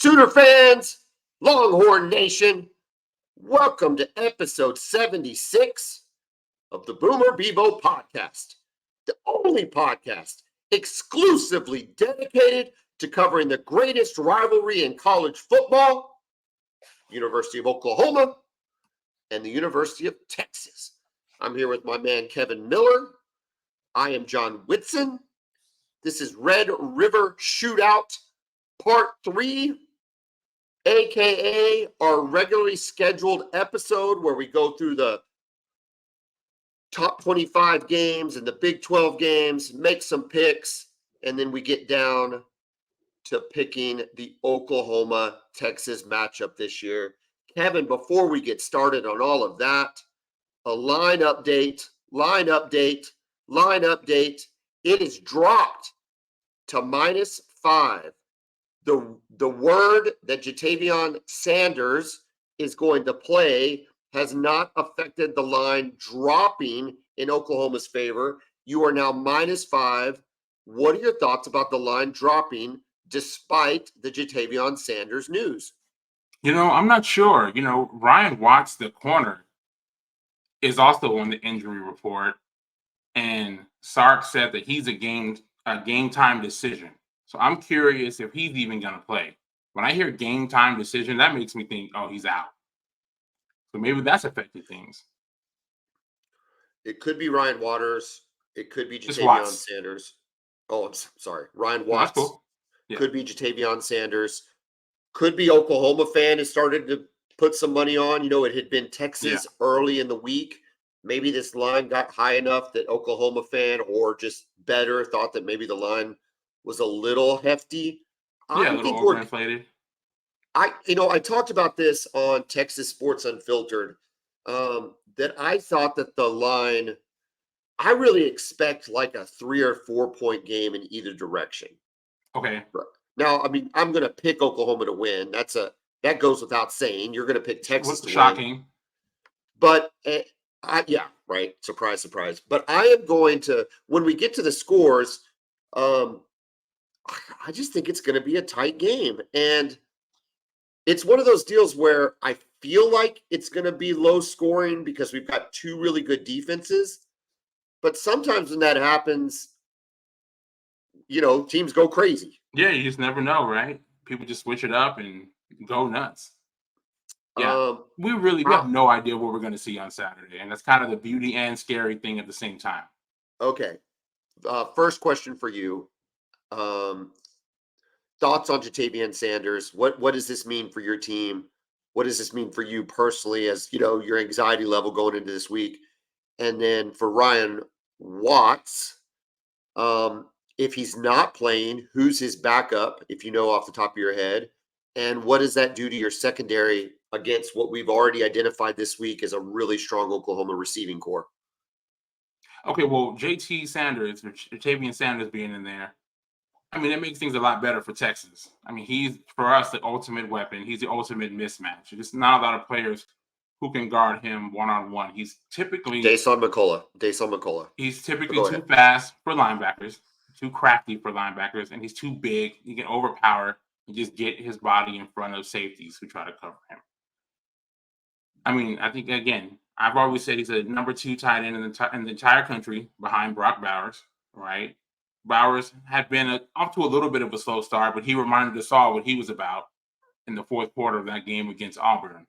Sooner fans, Longhorn Nation, welcome to episode 76 of the Bevo Podcast, the only podcast exclusively dedicated to covering the greatest rivalry in college football, University of Oklahoma and the University of Texas. I'm here with my man Kevin Miller. I am John Whitson. This is Red River Shootout Part 3, aka our regularly scheduled episode where we go through the top 25 games and the Big 12 games, make some picks, and then we get down to picking the Oklahoma-Texas matchup this year. Kevin, before we get started on all of that, a line update. It is dropped to -5. The word that Jatavion Sanders is going to play has not affected the line dropping in Oklahoma's favor. You are now -5. What are your thoughts about the line dropping despite the Jatavion Sanders news? I'm not sure. Ryan Watts, the corner, is also on the injury report. And Sark said that he's a game time decision. So I'm curious if he's even going to play. When I hear game time decision, that makes me think, oh, he's out. So maybe that's affecting things. It could be Ryan Waters. It could be Jatavion Sanders. Oh, I'm sorry. Ryan Watts. No, cool. Yeah. Could be Jatavion Sanders. Could be Oklahoma fan has started to put some money on. It had been Texas early in the week. Maybe this line got high enough that Oklahoma fan or just better thought that maybe the line was a little hefty. Yeah, a little overinflated. I talked about this on Texas Sports Unfiltered, that I thought that the line, I really expect like a 3 or 4 point game in either direction. Okay. Now, I'm going to pick Oklahoma to win. That goes without saying. You're going to pick Texas to shocking. win. But yeah, right. Surprise, surprise. But I am going to, when we get to the scores, I just think it's going to be a tight game. And it's one of those deals where I feel like it's going to be low scoring because we've got two really good defenses. But sometimes when that happens, teams go crazy. Yeah, you just never know, right? People just switch it up and go nuts. Yeah, we have no idea what we're going to see on Saturday. And that's kind of the beauty and scary thing at the same time. Okay. First question for you. Thoughts on Jatavion Sanders? What does this mean for your team? What does this mean for you personally as, your anxiety level going into this week? And then for Ryan Watts, if he's not playing, who's his backup, if you know off the top of your head? And what does that do to your secondary against what we've already identified this week as a really strong Oklahoma receiving core? Okay, well, Jatavion Sanders being in there, it makes things a lot better for Texas. He's, for us, the ultimate weapon. He's the ultimate mismatch. There's not a lot of players who can guard him one-on-one. He's typically... Dason McCullough. He's typically too fast for linebackers, too crafty for linebackers, and he's too big. He can overpower and just get his body in front of safeties who try to cover him. I think, again, I've always said he's a number 2 tight end in the entire country behind Brock Bowers, right? Bowers had been off to a little bit of a slow start, but he reminded us all what he was about in the fourth quarter of that game against Auburn.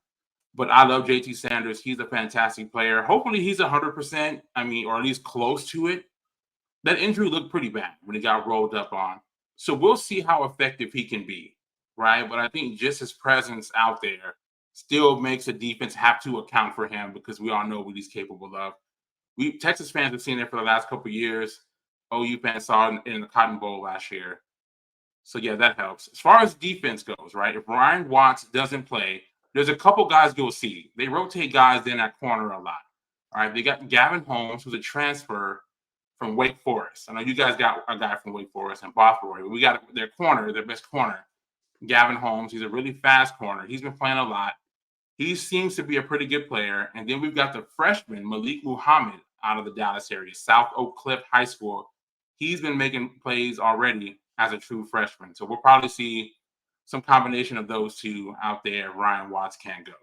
But I love JT Sanders. He's a fantastic player. Hopefully he's 100%, or at least close to it. That injury looked pretty bad when he got rolled up on. So we'll see how effective he can be, right? But I think just his presence out there still makes the defense have to account for him because we all know what he's capable of. Texas fans have seen it for the last couple of years. OU fans saw it in the Cotton Bowl last year. So, yeah, that helps. As far as defense goes, right, if Ryan Watts doesn't play, there's a couple guys you'll see. They rotate guys in that corner a lot. All right, they got Gavin Holmes, who's a transfer from Wake Forest. I know you guys got a guy from Wake Forest and Bothroyd. We got their best corner, Gavin Holmes. He's a really fast corner. He's been playing a lot. He seems to be a pretty good player. And then we've got the freshman, Malik Muhammad, out of the Dallas area, South Oak Cliff High School. He's been making plays already as a true freshman. So we'll probably see some combination of those two out there, Ryan Watts can't go.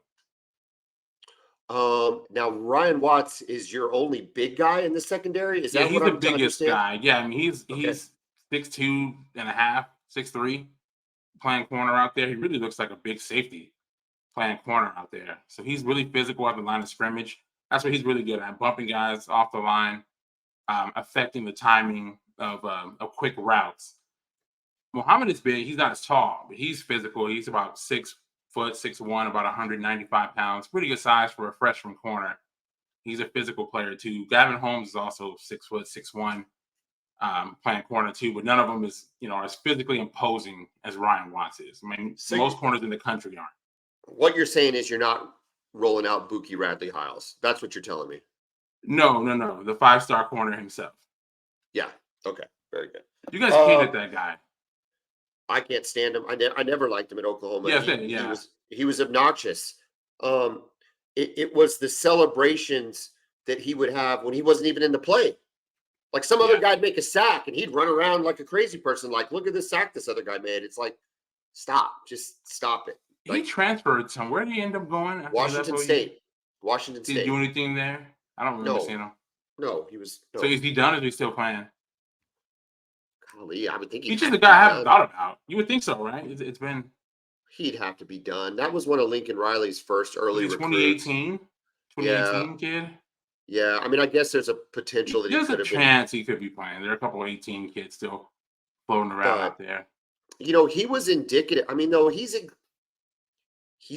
Now Ryan Watts is your only big guy in the secondary. Is Yeah, that he's what the I'm to biggest understand? guy. Yeah, I mean he's Okay. 6'2" and a half, 6'3", playing corner out there. He really looks like a big safety playing corner out there. So he's really physical at the line of scrimmage. That's what he's really good at, bumping guys off the line, affecting the timing of quick routes. Muhammad is big. He's not as tall, but he's physical. He's about 6'6", 6'1", about 195 pounds. Pretty good size for a freshman corner. He's a physical player too. Gavin Holmes is also 6', 6'1", playing corner too. But none of them is as physically imposing as Ryan Watts is. I mean, So most corners in the country aren't. what you're saying is you're not rolling out Buki Radley Hiles. That's what you're telling me. No. The 5-star corner himself. Yeah. Okay. Very good. You guys hated that guy. I can't stand him. I never liked him at Oklahoma. Yeah, He was obnoxious. It was the celebrations that he would have when he wasn't even in the play. Like some other guy'd make a sack and he'd run around like a crazy person. Like, look at this sack this other guy made. It's like, just stop it. He transferred somewhere. Where did he end up going? Washington State. Washington Did State. he do anything there? I don't remember seeing him. No, he was. No. So is he done or is he still playing? Golly, I would think he's just a guy I haven't thought about. You would think so, right? It's been. He'd have to be done. That was one of Lincoln Riley's first early recruits. 2018 kid. Yeah, I mean, I guess there's a potential that there's a chance he could be playing. There are a couple of 18 kids still floating around out there. He was indicative. I mean, though, he's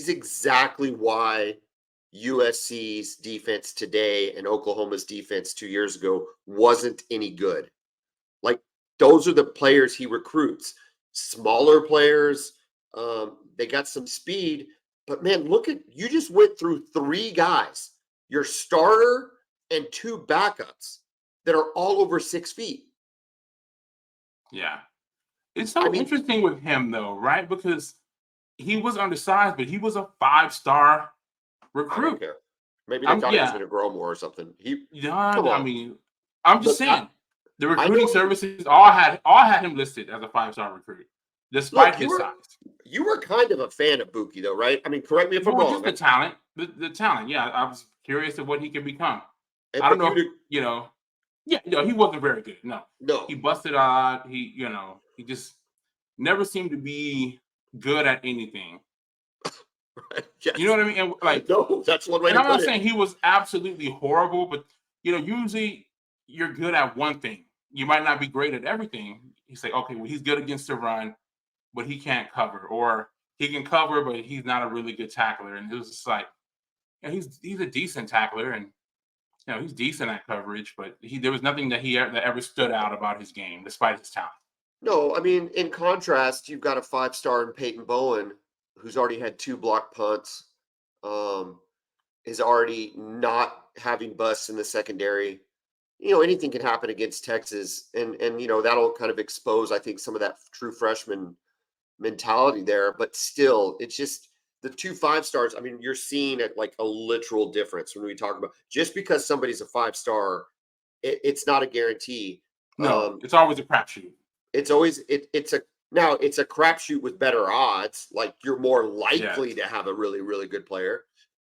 exactly why USC's defense today and Oklahoma's defense 2 years ago wasn't any good. Like, those are the players he recruits. Smaller players. They got some speed. But, man, you just went through 3 guys. Your starter and 2 backups that are all over 6 feet. Yeah. It's so interesting with him, though, right? Because he was undersized, but he was a 5-star recruit. I don't care. Maybe they thought he was going to grow more or something. I'm just saying, the recruiting services all had him listed as a 5-star recruit, despite his size. You were kind of a fan of Buki, though, right? I mean, correct me if I'm wrong. Just the talent. The talent, yeah. I was curious of what he could become. I don't know. He wasn't very good. No. He busted out. He just never seemed to be good at anything. Yes. You know what I mean? And no, that's one way. And I'm not saying he was absolutely horrible, but usually you're good at one thing. You might not be great at everything. You say, okay, well, he's good against the run, but he can't cover, or he can cover, but he's not a really good tackler. And it was just like, he's a decent tackler, and he's decent at coverage, but there was nothing that ever stood out about his game, despite his talent. No, I mean, in contrast, you've got a 5-star in Peyton Bowen, who's already had 2 block punts, is already not having busts in the secondary. Anything can happen against Texas, and that'll kind of expose, I think, some of that true freshman mentality there. But still, it's just the 2 5-stars. I mean, you're seeing it like a literal difference when we talk about just because somebody's a 5-star, it's not a guarantee. No, it's always a crapshoot. It's a crapshoot with better odds. Like, you're more likely to have a really, really good player,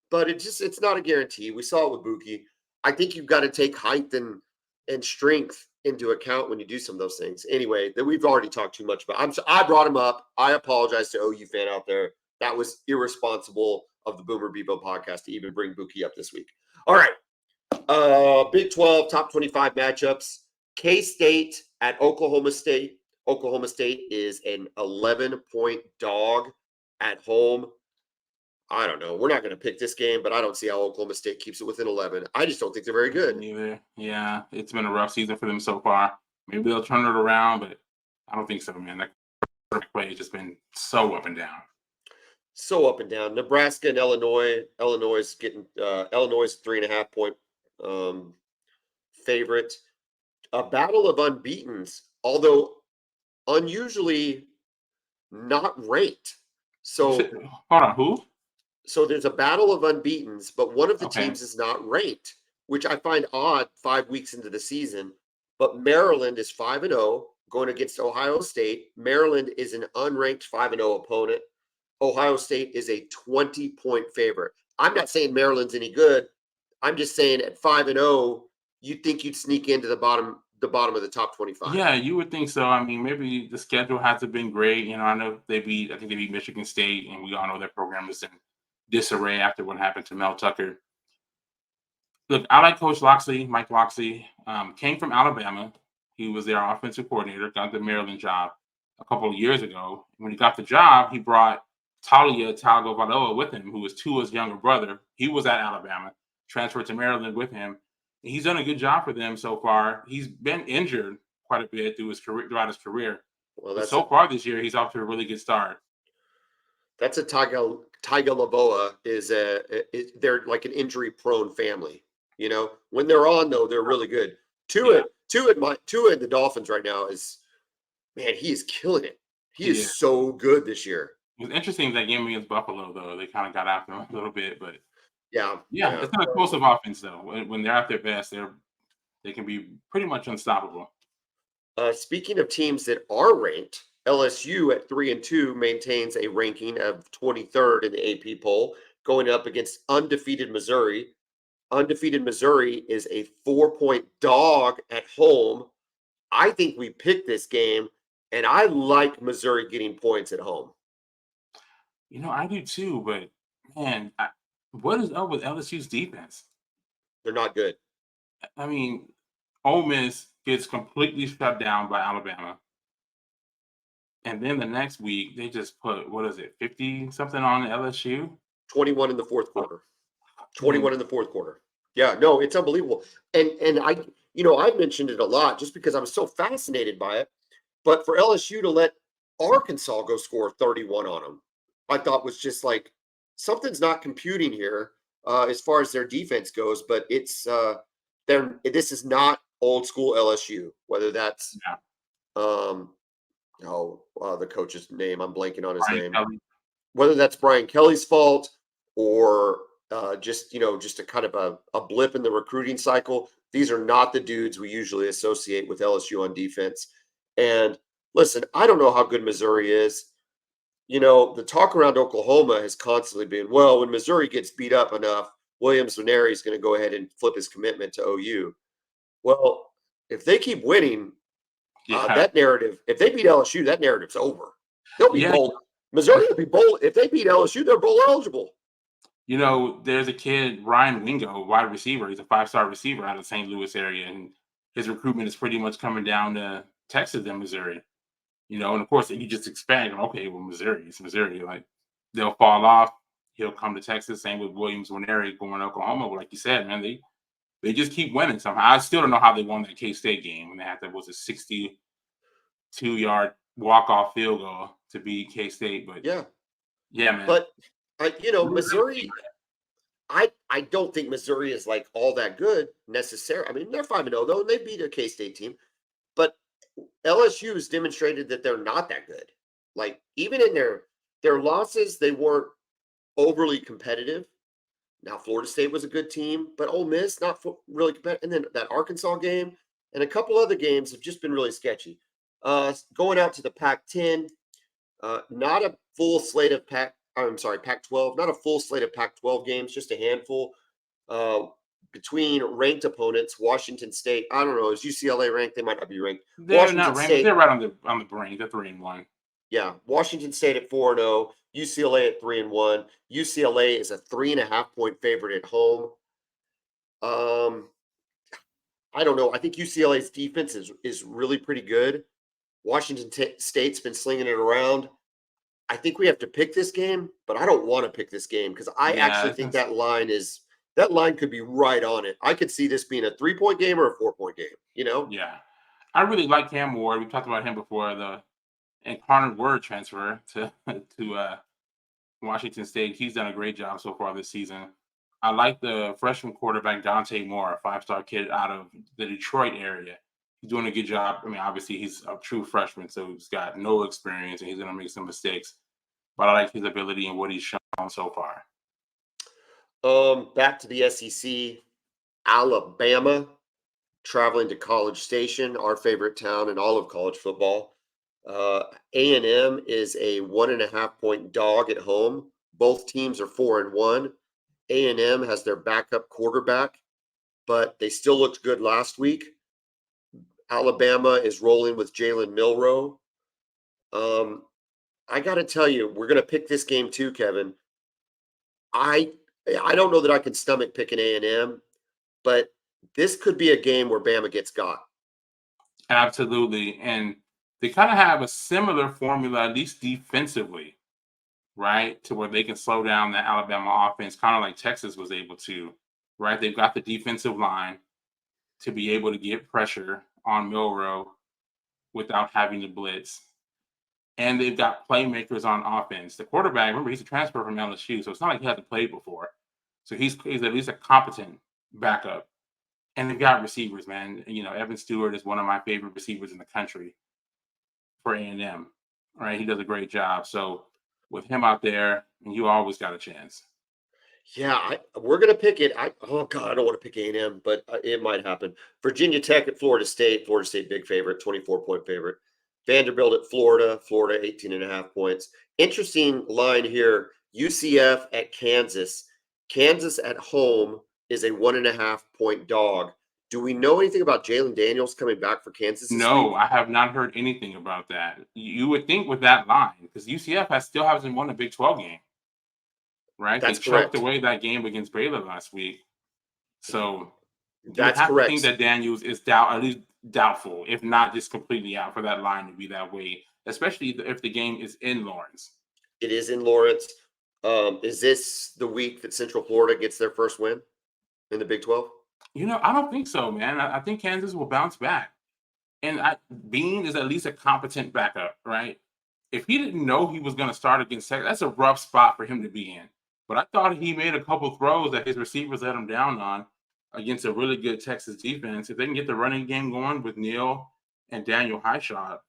but it's not a guarantee. We saw it with Buki. I think you've got to take height and strength into account when you do some of those things. Anyway, that we've already talked too much about. I brought him up. I apologize to OU fan out there. That was irresponsible of the Boomer Bevo podcast to even bring Buki up this week. All right. Big 12 top 25 matchups. K-State at Oklahoma State. Oklahoma State is an 11-point dog at home. I don't know. We're not going to pick this game, but I don't see how Oklahoma State keeps it within 11. I just don't think they're very good. Neither. Yeah, it's been a rough season for them so far. Maybe they'll turn it around, but I don't think so, man. That play has just been so up and down. So up and down. Nebraska and Illinois. Illinois is 3.5-point favorite. A battle of unbeatens, although unusually not ranked. So hold on, who? So there's a battle of unbeatens, but one of the teams is not ranked, which I find odd 5 weeks into the season. But Maryland is 5-0, going against Ohio State. Maryland is an unranked 5-0 opponent. Ohio State is a 20-point favorite. I'm not saying Maryland's any good. I'm just saying at 5-0, you'd think you'd sneak into the bottom of the top 25. Yeah, you would think so. I mean, maybe the schedule hasn't been great. You know, I think they beat Michigan State, and we all know their program is in disarray after what happened to Mel Tucker. Look, I like Coach Locksley, Mike Locksley. Came from Alabama. He was their offensive coordinator, got the Maryland job a couple of years ago. When he got the job, he brought Talia Tagovailoa with him, who was Tua's younger brother. He was at Alabama, transferred to Maryland with him. And he's done a good job for them so far. He's been injured quite a bit throughout his career. Well, But so far this year, he's off to a really good start. That's a Tagovailoa they're like an injury-prone family. You know, when they're on though, they're really good. Tua and the Dolphins right now is, man, he is killing it. He is so good this year. It was interesting that game against Buffalo, though. They kind of got after him a little bit, but yeah, it's an explosive offense, though. When they're at their best, they can be pretty much unstoppable. Speaking of teams that are ranked, LSU at 3-2 maintains a ranking of 23rd in the AP poll, going up against undefeated Missouri. Undefeated Missouri is a 4-point dog at home. I think we picked this game, and I like Missouri getting points at home. You know, I do too, but man, what is up with LSU's defense? They're not good. I mean, Ole Miss gets completely shut down by Alabama. And then the next week, they just put, 50 something on LSU? 21 in the fourth quarter. 21 in the fourth quarter. Yeah, no, it's unbelievable. And I mentioned it a lot just because I was so fascinated by it. But for LSU to let Arkansas go score 31 on them, I thought was just like something's not computing here as far as their defense goes. But it's this is not old school LSU. Whether that's the coach's name, I'm blanking on his name. Kelly. Whether that's Brian Kelly's fault or just a kind of a blip in the recruiting cycle. These are not the dudes we usually associate with LSU on defense. And listen, I don't know how good Missouri is. You know, the talk around Oklahoma has constantly been, well, when Missouri gets beat up enough, Williams-Nwaneri is going to go ahead and flip his commitment to OU. Well, if they keep winning, that narrative, if they beat LSU, that narrative's over. They'll be bold. Missouri will be bold. If they beat LSU, they're bowl eligible. You know, there's a kid, Ryan Wingo, wide receiver. He's a 5-star receiver out of the St. Louis area, and his recruitment is pretty much coming down to Texas and Missouri. You know, and of course, you just expect, okay, well, it's Missouri. Like, they'll fall off. He'll come to Texas. Same with Williams-Nwaneri going to Oklahoma. But like you said, man, they just keep winning somehow. I still don't know how they won that K-State game when they had a 62-yard walk-off field goal to beat K-State. But yeah, man. But Missouri, I don't think Missouri is like all that good necessarily. I mean, they're 5-0 though, and they beat a K-State team. But LSU has demonstrated that they're not that good. Like, even in their losses, they weren't overly competitive. Now, Florida State was a good team, but Ole Miss not really competitive. And then that Arkansas game and a couple other games have just been really sketchy. Going out to the Pac-10, not a full slate of Pac-12, not a full slate of Pac-12 games, just a handful. Between ranked opponents, Washington State, I don't know, is UCLA ranked? They might not be ranked. They're not ranked. They're right on the brink. They're 3-1. Yeah, Washington State at 4-0, UCLA at 3-1. UCLA is a 3.5-point favorite at home. I don't know. I think UCLA's defense is really pretty good. Washington State's been slinging it around. I think we have to pick this game, but I don't want to pick this game because I actually think that line could be right on it. I could see this being a 3-point game or a 4-point game, you know? Yeah. I really like Cam Ward. We talked about him before, the Incarnate Word transfer to Washington State. He's done a great job so far this season. I like the freshman quarterback, Dante Moore, a 5-star kid out of the Detroit area. He's doing a good job. I mean, obviously, he's a true freshman, so he's got no experience, and he's going to make some mistakes. But I like his ability and what he's shown so far. Back to the SEC, Alabama traveling to College Station, our favorite town in all of college football. A&M is a 1.5 point dog at home. Both teams are 4-1. A&M has their backup quarterback, but they still looked good last week. Alabama is rolling with Jalen Milroe. I got to tell you, we're going to pick this game too, Kevin. I don't know that I can stomach picking A&M, but this could be a game where Bama gets got. Absolutely. And they kind of have a similar formula, at least defensively, right? To where they can slow down the Alabama offense, kind of like Texas was able to, right? They've got the defensive line to be able to get pressure on Milroe without having to blitz. And they've got playmakers on offense. The quarterback, remember, he's a transfer from LSU, so it's not like he hasn't played before. So he's at least a competent backup. And they've got receivers, man. You know, Evan Stewart is one of my favorite receivers in the country for A&M, right? He does a great job. So with him out there, you always got a chance. Yeah, we're gonna pick it. Oh God, I don't want to pick A&M, but it might happen. Virginia Tech at Florida State. Florida State big favorite, 24-point favorite. Vanderbilt at Florida. Florida 18.5 points. Interesting line here. UCF at Kansas. Kansas at home is a 1.5 point dog. Do we know anything about Jalen Daniels coming back for Kansas this No, week? I have not heard anything about that. You would think with that line, because UCF still hasn't won a Big 12 game, right? They That's choked correct. away that game against Baylor last week. So you would That's have to think correct. that Daniels is at least doubtful, if not just completely out, for that line to be that way, especially if the game is in Lawrence. It is in Lawrence. Is this the week that Central Florida gets their first win in the Big 12? You know, I don't think so, man. I think Kansas will bounce back. And Bean is at least a competent backup, right? If he didn't know he was going to start against Texas, that's a rough spot for him to be in. But I thought he made a couple throws that his receivers let him down on against a really good Texas defense. If they can get the running game going with Neal and Daniel Highshot,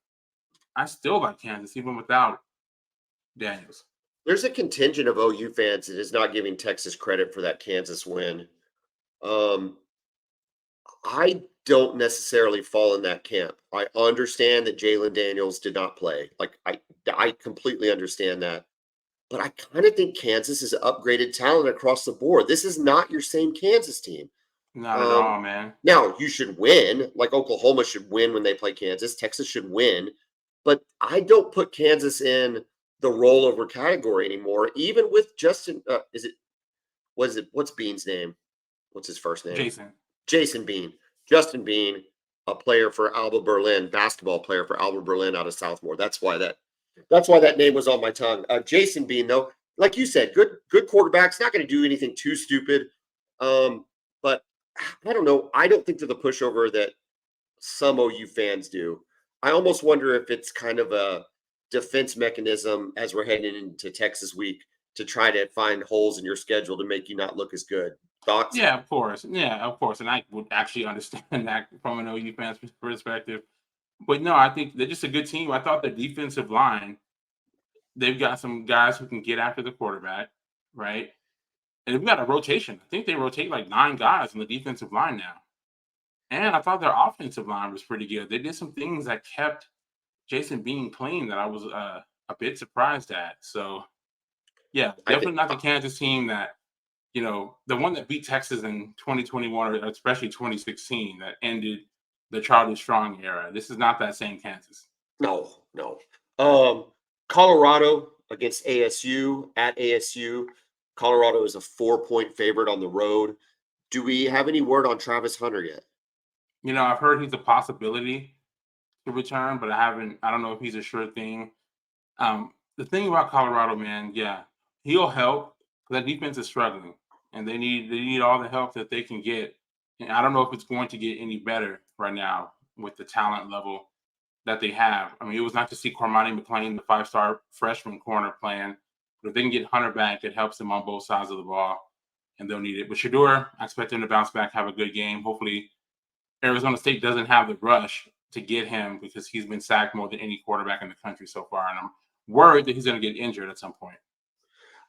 I still like Kansas even without Daniels. There's a contingent of OU fans that is not giving Texas credit for that Kansas win. Um, I don't necessarily fall in that camp. I understand that Jalen Daniels did not play. Like I completely understand that. But I kind of think Kansas is upgraded talent across the board. This is not your same Kansas team. Not at all, man. Now you should win. Like Oklahoma should win when they play Kansas. Texas should win. But I don't put Kansas in the rollover category anymore. Even with Justin, what's Bean's name? What's his first name? Jason Bean. Justin Bean, a player for Alba Berlin, basketball player for Alba Berlin out of Southmore. That's why that name was on my tongue. Jason Bean, though, like you said, good quarterback's not going to do anything too stupid. But I don't know. I don't think they're the pushover that some OU fans do. I almost wonder if it's kind of a defense mechanism as we're heading into Texas week to try to find holes in your schedule to make you not look as good. Thoughts? Yeah, of course. Yeah, of course. And I would actually understand that from an OU fan's perspective. But no, I think they're just a good team. I thought the defensive line, they've got some guys who can get after the quarterback, right? And they've got a rotation. I think they rotate like 9 guys on the defensive line now. And I thought their offensive line was pretty good. They did some things that kept Jason Bean clean that I was a bit surprised at. So, yeah, I definitely think not the Kansas team that, you know, the one that beat Texas in 2021 or especially 2016 that ended the Charlie Strong era. This is not that same Kansas. no. Colorado against ASU at ASU. Colorado is a 4 point favorite on the road. Do we have any word on Travis Hunter yet? You know, I've heard he's a possibility to return, but I don't know if he's a sure thing. The thing about Colorado, man, yeah, he'll help. That defense is struggling, and they need all the help that they can get. And I don't know if it's going to get any better right now with the talent level that they have. I mean, it was nice to see Cormani McClain, the 5-star freshman corner, playing. But if they can get Hunter back, it helps them on both sides of the ball, and they'll need it. But Shedeur, I expect him to bounce back, have a good game. Hopefully, Arizona State doesn't have the rush to get him because he's been sacked more than any quarterback in the country so far, and I'm worried that he's going to get injured at some point.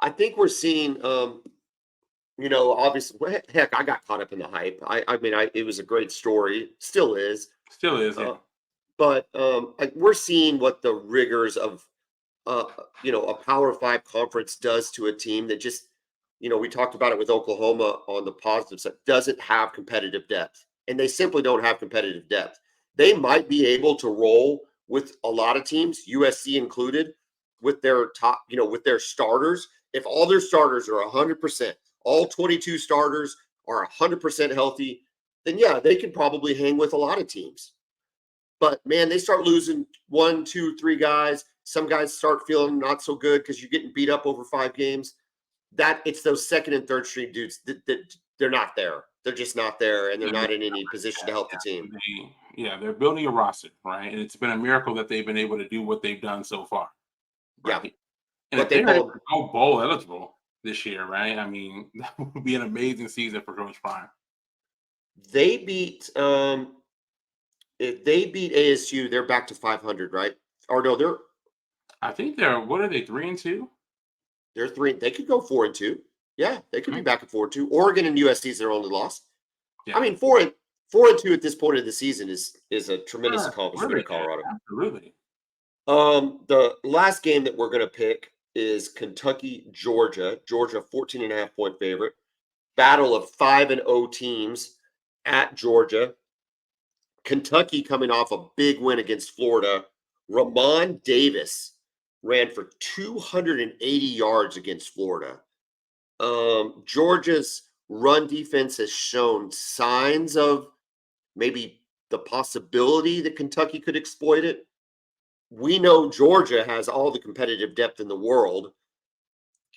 I think we're seeing Obviously, heck, I got caught up in the hype. It was a great story, still is. Still is, Uh, yeah. but we're seeing what the rigors of a Power Five conference does to a team that just, we talked about it with Oklahoma on the positive side, doesn't have competitive depth, and they simply don't have competitive depth. They might be able to roll with a lot of teams, USC included, with their top, with their starters. If all their starters are 100%, all 22 starters are 100% healthy, then yeah, they could probably hang with a lot of teams. But man, they start losing 1, 2, 3 guys. Some guys start feeling not so good because you're getting beat up over 5 games. That it's those second and third string dudes that they're not there. They're just not there, and they're Yeah, not in any position to help the team. they're building a roster, right? And it's been a miracle that they've been able to do what they've done so far, Yeah, right? And but if they they're able both to go bowl eligible this year, right? I mean, that would be an amazing season for Coach Prime. they beat if they beat ASU, they're back to 500, right? Or no, I think what are they, 3-2? they're 3. They could go 4-2. Yeah, they could be back at 4-2. Oregon and USC is their only loss. I Yeah. mean, 4-2 at this point of the season is a tremendous Sure. accomplishment in Colorado. Absolutely. The last game that we're going to pick is Kentucky, Georgia. Georgia, 14.5-point favorite. Battle of 5-0 teams at Georgia. Kentucky coming off a big win against Florida. Ramon Davis ran for 280 yards against Florida. Georgia's run defense has shown signs of maybe the possibility that Kentucky could exploit it. We know Georgia has all the competitive depth in the world.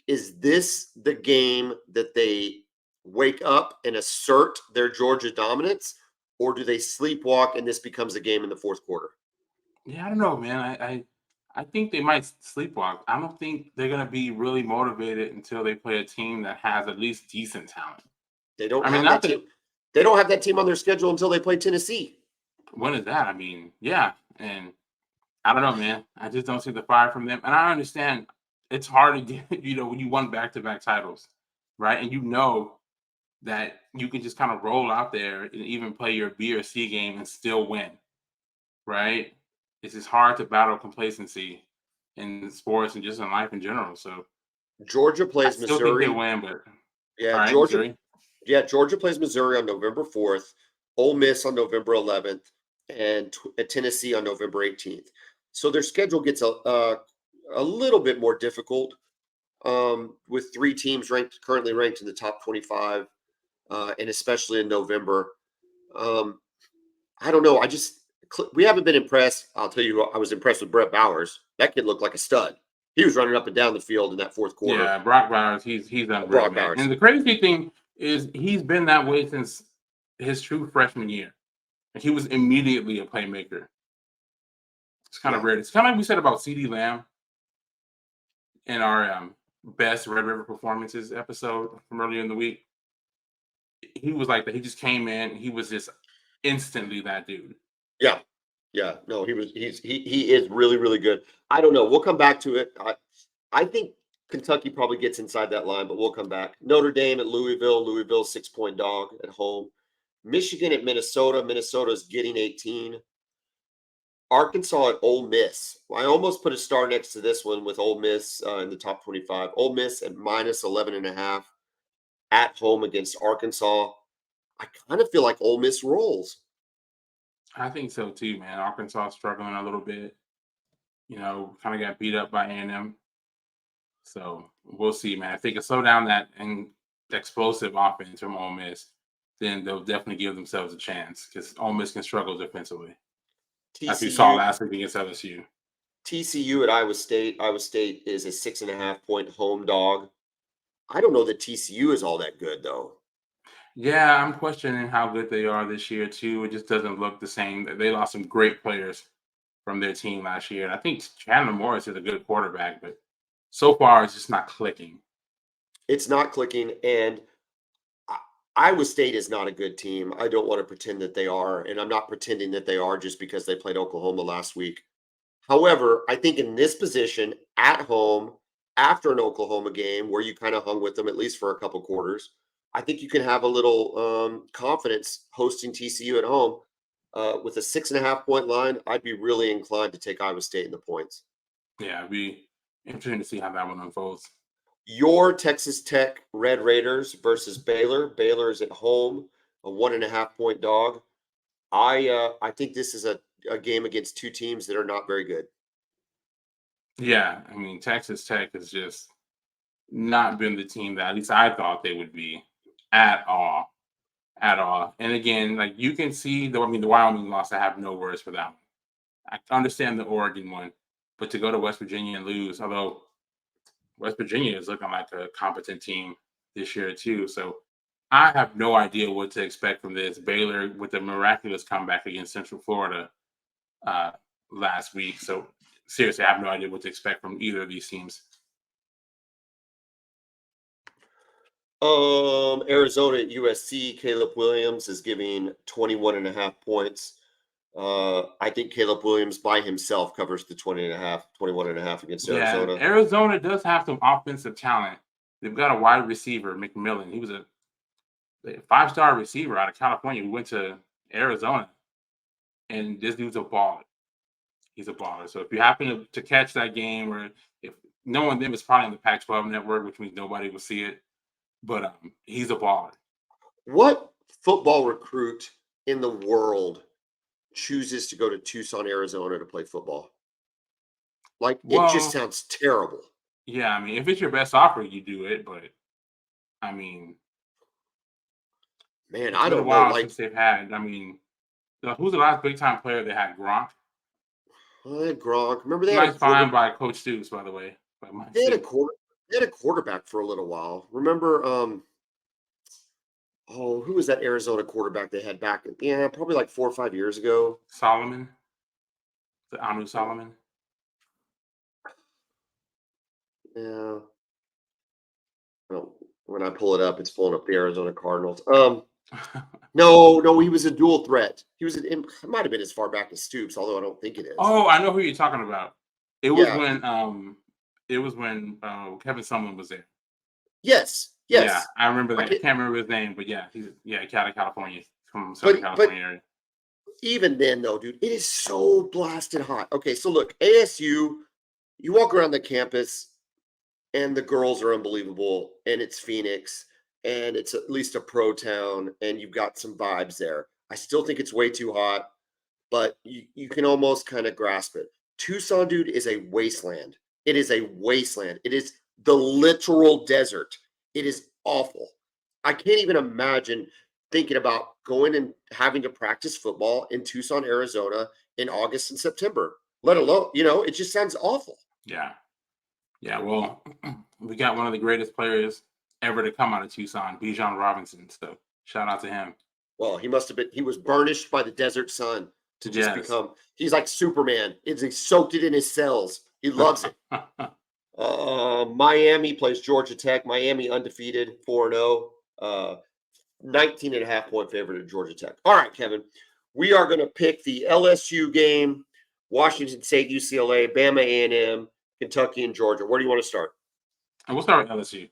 Is this the game that they wake up and assert their Georgia dominance, or do they sleepwalk and this becomes a game in the fourth quarter? Yeah, I don't know, man. I think they might sleepwalk. I don't think they're gonna be really motivated until they play a team that has at least decent talent. They don't I mean, have not that that team. They don't have that team on their schedule until they play Tennessee. when is that? I mean, yeah, and I don't know, man. I just don't see the fire from them. And I understand it's hard to get, when you won back-to-back titles, right? And you know that you can just kind of roll out there and even play your B or C game and still win, right? It's just hard to battle complacency in sports and just in life in general. So Georgia I plays still think they Missouri. win, but Yeah, all right, Georgia. Missouri. Yeah, Georgia plays Missouri on November 4th, Ole Miss on November 11th, and Tennessee on November 18th. So their schedule gets a little bit more difficult with 3 teams currently ranked in the top 25, and especially in November. Um, I don't know. We haven't been impressed. I'll tell you, I was impressed with Brett Bowers. That kid looked like a stud. He was running up and down the field in that fourth quarter. Yeah, Brock Bowers, he's unreal, Brock man. Bowers. And the crazy thing is he's been that way since his true freshman year. He was immediately a playmaker. It's kind of Yeah. rare. It's kind of like we said about CD Lamb in our best Red River performances episode from earlier in the week. He was like that. He just came in. He was just instantly that dude. Yeah. Yeah. No, he is really, really good. I don't know. We'll come back to it. I think Kentucky probably gets inside that line, but we'll come back. Notre Dame at Louisville. Louisville 6-point dog at home. Michigan at Minnesota. Minnesota's getting 18. Arkansas at Ole Miss. I almost put a star next to this one with Ole Miss in the top 25. Ole Miss at minus 11.5 at home against Arkansas. I kind of feel like Ole Miss rolls. I think so too, man. Arkansas struggling a little bit. Kind of got beat up by A&M. So we'll see, man. If they can slow down that and explosive offense from Ole Miss, then they'll definitely give themselves a chance because Ole Miss can struggle defensively, as we saw TCU last week against LSU. TCU at Iowa State. Iowa State is a 6.5-point home dog. I don't know that TCU is all that good though. Yeah, I'm questioning how good they are this year too. It just doesn't look the same. They lost some great players from their team last year. And I think Chandler Morris is a good quarterback, but so far it's just not clicking. It's not clicking, and Iowa State is not a good team. I don't want to pretend that they are, and I'm not pretending that they are just because they played Oklahoma last week. However, I think in this position at home after an Oklahoma game where you kind of hung with them at least for a couple quarters, I think you can have a little confidence hosting TCU at home. With a 6.5 point line, I'd be really inclined to take Iowa State in the points. Yeah, it'd be interesting to see how that one unfolds. Your Texas Tech Red Raiders versus Baylor. Baylor is at home, a 1.5 point dog. I think this is a game against two teams that are not very good. Yeah, I mean, Texas Tech has just not been the team that at least I thought they would be at all. At all. And again, like you can see the Wyoming loss, I have no words for that one. I understand the Oregon one, but to go to West Virginia and lose, although West Virginia is looking like a competent team this year too. So I have no idea what to expect from this. Baylor with a miraculous comeback against Central Florida uh, last week. So seriously, I have no idea what to expect from either of these teams. Arizona at USC, Caleb Williams is giving 21.5 points. I think Caleb Williams by himself covers the 21.5 against Yeah, Arizona. Arizona does have some offensive talent. They've got a wide receiver, McMillan. He was a 5-star receiver out of California who went to Arizona, and this dude's a baller. He's a baller. So if you happen to catch that game, or if knowing them is probably on the Pac-12 network, which means nobody will see it, but he's a baller. What football recruit in the world chooses to go to Tucson, Arizona to play football? Like, it just Well, sounds terrible. yeah, I mean, if it's your best offer, you do it. But I mean, Man, it's I been a don't know. while Like, since they've had. I mean, who's the last big time player they had? Gronk. Gronk. Remember they had a Nice find quarter. by Coach Stoops, by the way. By Mike They had a Stoops. quarter. They had a quarterback for a little while. Remember? Who was that Arizona quarterback they had back? Yeah, probably like 4 or 5 years ago. Solomon, the Anu Solomon. Yeah. Well, when I pull it up, it's pulling up the Arizona Cardinals. No, he was a dual threat. It might have been as far back as Stoops, although I don't think it is. Oh, I know who you're talking about. It was Yeah. when Kevin Sumlin was there. Yes. Yeah, Yes. I remember I that. I can, can't remember his name, but yeah, he's out of California, from Southern but California area. even then, though, dude, it is so blasted hot. Okay, so look, ASU. You walk around the campus, and the girls are unbelievable, and it's Phoenix, and it's at least a pro town, and you've got some vibes there. I still think it's way too hot, but you can almost kind of grasp it. Tucson, dude, is a wasteland. It is a wasteland. It is the literal desert. It is awful. I can't even imagine thinking about going and having to practice football in Tucson, Arizona in August and September, let alone, it just sounds awful. Yeah, yeah. Well, we got one of the greatest players ever to come out of Tucson, Bijan Robinson. So shout out to him. Well, he was burnished by the desert sun to just Yes. he's like Superman. He soaked it in his cells. He loves it. Miami plays Georgia Tech. Miami undefeated, 4-0. 19.5 point favorite of Georgia Tech. All right, Kevin. We are going to pick the LSU game, Washington State, UCLA, Bama A&M, Kentucky, and Georgia. Where do you want to start? And we'll start with LSU.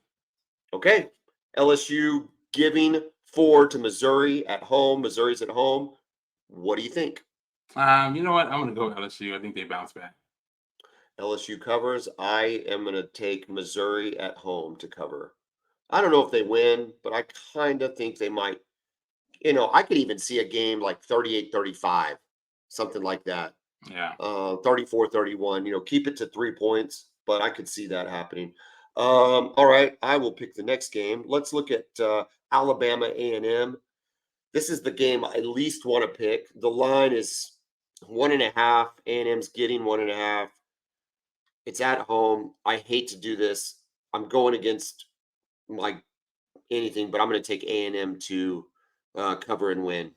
Okay. LSU giving 4 to Missouri at home. Missouri's at home. What do you think? You know what? I'm going to go LSU. I think they bounce back. LSU covers. I am going to take Missouri at home to cover. I don't know if they win, but I kind of think they might. I could even see a game like 38-35, something like that. Yeah. 34-31. Keep it to 3 points, but I could see that happening. All right, I will pick the next game. Let's look at Alabama A&M. This is the game I least want to pick. The line is 1.5. A&M's getting 1.5. It's at home. I hate to do this. I'm going against anything, but I'm going to take A&M to cover and win.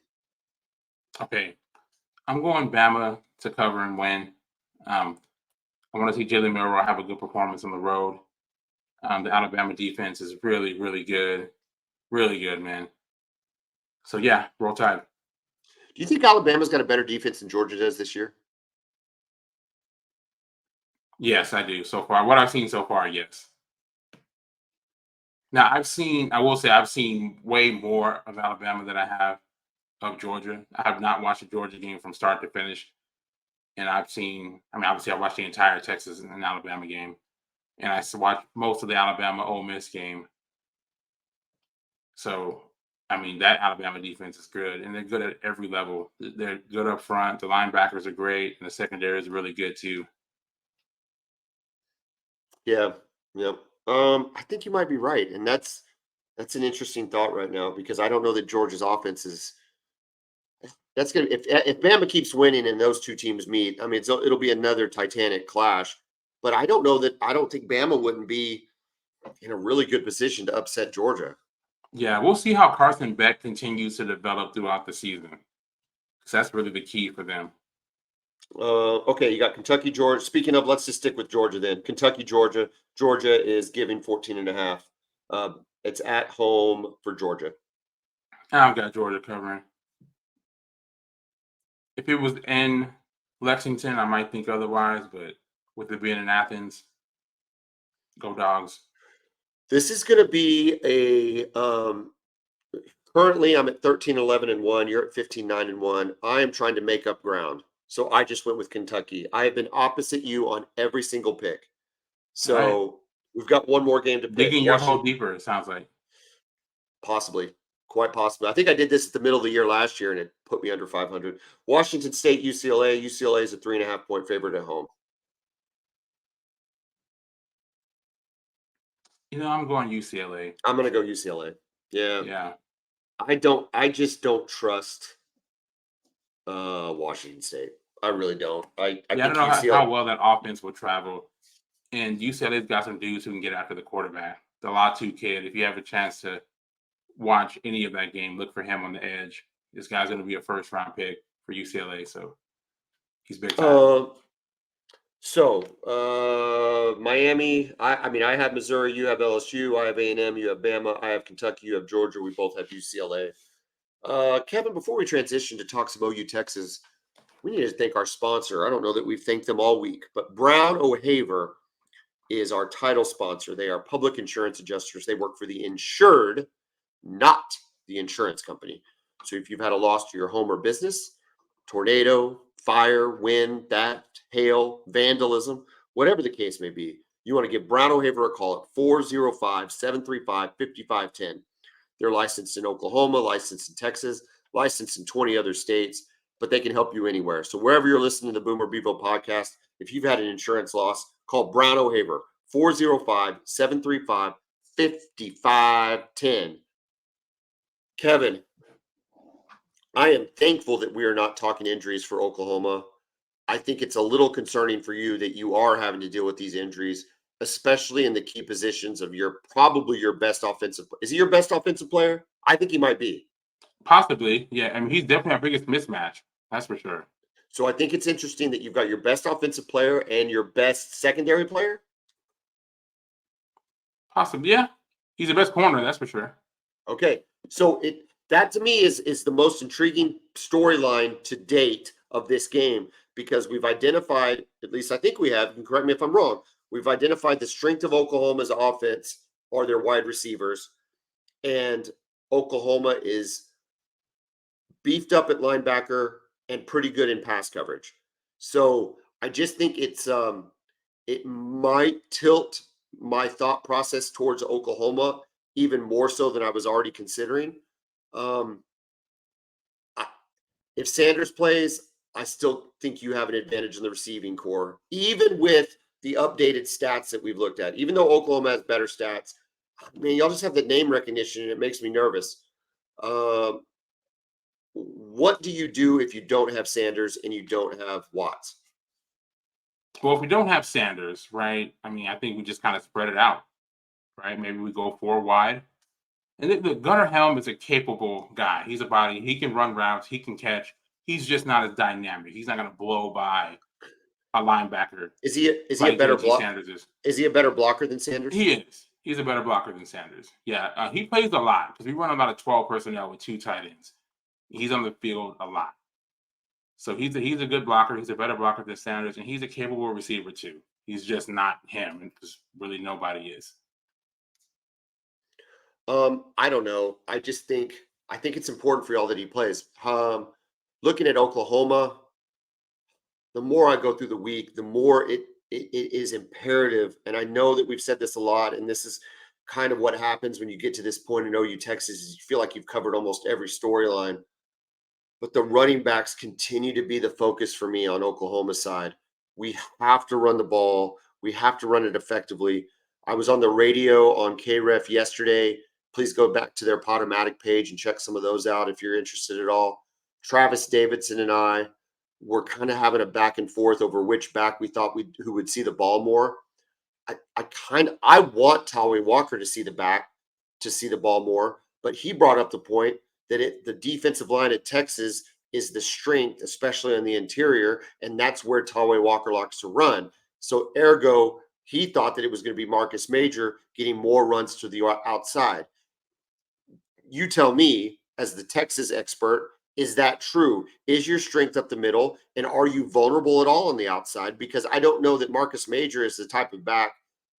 Okay. I'm going Bama to cover and win. I want to see Jalen Milroe have a good performance on the road. The Alabama defense is really, really good. Really good, man. So, yeah, roll tide. Do you think Alabama's got a better defense than Georgia does this year? Yes, I do. So far, what I've seen so far, yes. Now, I will say I've seen way more of Alabama than I have of Georgia. I have not watched a Georgia game from start to finish. And obviously I watched the entire Texas and Alabama game. And watched most of the Alabama Ole Miss game. So, that Alabama defense is good, and they're good at every level. They're good up front. The linebackers are great, and the secondary is really good too. Yeah, yeah. I think you might be right, and that's an interesting thought right now because I don't know that Georgia's offense is. That's gonna if Bama keeps winning and those two teams meet. It'll be another Titanic clash. But I don't think Bama wouldn't be in a really good position to upset Georgia. Yeah, we'll see how Carson Beck continues to develop throughout the season, because that's really the key for them. Okay, you got Kentucky, Georgia. Speaking of, let's just stick with Georgia then. Kentucky, Georgia. Georgia is giving 14.5. It's at home for Georgia. I've got Georgia covering. If it was in Lexington, I might think otherwise, but with it being in Athens, go Dogs. This is going to be a currently I'm at 13-11-1. You're at 15-9-1. I am trying to make up ground. So I just went with Kentucky. I have been opposite you on every single pick. So right. We've got one more game to pick. Digging your hole deeper, it sounds like. Possibly. Quite possibly. I think I did this at the middle of the year last year, and it put me under 500. Washington State, UCLA. UCLA is a 3.5-point favorite at home. I'm going UCLA. I'm going to go UCLA. Yeah. Yeah. I just don't trust Washington State. I really don't. I don't know how well that offense will travel. And UCLA's got some dudes who can get after the quarterback. The Latu kid, if you have a chance to watch any of that game, look for him on the edge. This guy's going to be a first-round pick for UCLA, so he's big time. Miami. I have Missouri. You have LSU. I have A&M. You have Bama. I have Kentucky. You have Georgia. We both have UCLA. Kevin, before we transition to talk some OU Texas, we need to thank our sponsor. I don't know that we've thanked them all week, but Brown O'Haver is our title sponsor. They are public insurance adjusters. They work for the insured, not the insurance company. So if you've had a loss to your home or business, tornado, fire, wind, theft, hail, vandalism, whatever the case may be, you want to give Brown O'Haver a call at 405-735-5510. They're licensed in Oklahoma, licensed in Texas, licensed in 20 other states, but they can help you anywhere. So wherever you're listening to the Boomer Bevo podcast, if you've had an insurance loss, call Brown O'Haver, 405-735-5510. Kevin, I am thankful that we are not talking injuries for Oklahoma. I think it's a little concerning for you that you are having to deal with these injuries, especially in the key positions of probably your best offensive. Is he your best offensive player? I think he might be. Possibly, yeah. He's definitely our biggest mismatch. That's for sure. So I think it's interesting that you've got your best offensive player and your best secondary player. Possibly, yeah. He's the best corner, that's for sure. Okay, so that to me is the most intriguing storyline to date of this game because we've identified, at least I think we have, you can correct me if I'm wrong, we've identified the strength of Oklahoma's offense are their wide receivers, and Oklahoma is beefed up at linebacker and pretty good in pass coverage. So I just think it might tilt my thought process towards Oklahoma even more so than I was already considering. If Sanders plays, I still think you have an advantage in the receiving core, even with the updated stats that we've looked at. Even though Oklahoma has better stats, y'all just have the name recognition, and it makes me nervous. What do you do if you don't have Sanders and you don't have Watts? Well, if we don't have Sanders, right, I think we just kind of spread it out, right? Maybe we go 4 wide. And the Gunnar Helm is a capable guy. He's a body. He can run routes. He can catch. He's just not as dynamic. He's not going to blow by a linebacker. Is he a better blocker? Is he a better blocker than Sanders? He is. He's a better blocker than Sanders. Yeah, he plays a lot because we run a lot of 12 personnel with 2 tight ends. He's on the field a lot. So he's a good blocker. He's a better blocker than Sanders, and he's a capable receiver too. He's just not him, and really nobody is. I don't know. I think it's important for y'all that he plays. Looking at Oklahoma, the more I go through the week, the more it is imperative. And I know that we've said this a lot, and this is kind of what happens when you get to this point in OU Texas. Is you feel like you've covered almost every storyline, but the running backs continue to be the focus for me on Oklahoma side. We have to run the ball. We have to run it effectively. I was on the radio on KREF yesterday. Please go back to their Podomatic page and check some of those out if you're interested at all. Travis Davidson and I were kind of having a back and forth over which back we thought who would see the ball more. I want Tawee Walker to see the ball more, but he brought up the point that the defensive line at Texas is the strength, especially on the interior, and that's where Tawee Walker likes to run. So ergo, he thought that it was going to be Marcus Major getting more runs to the outside. You tell me, as the Texas expert, is that true? Is your strength up the middle, and are you vulnerable at all on the outside? Because I don't know that Marcus Major is the type of back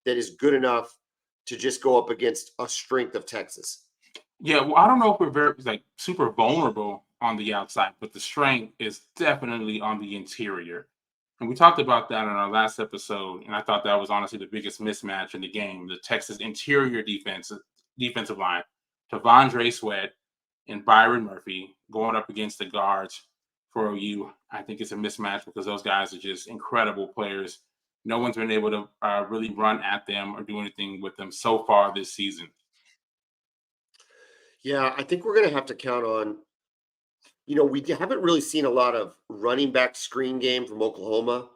that is good enough to just go up against a strength of Texas. Yeah, well, I don't know if we're very super vulnerable on the outside, but the strength is definitely on the interior. And we talked about that in our last episode, and I thought that was honestly the biggest mismatch in the game. The Texas interior defensive line, Tavondre Sweat and Byron Murphy going up against the guards for OU. I think it's a mismatch because those guys are just incredible players. No one's been able to really run at them or do anything with them so far this season. Yeah, I think we're going to have to count on, we haven't really seen a lot of running back screen game from Oklahoma.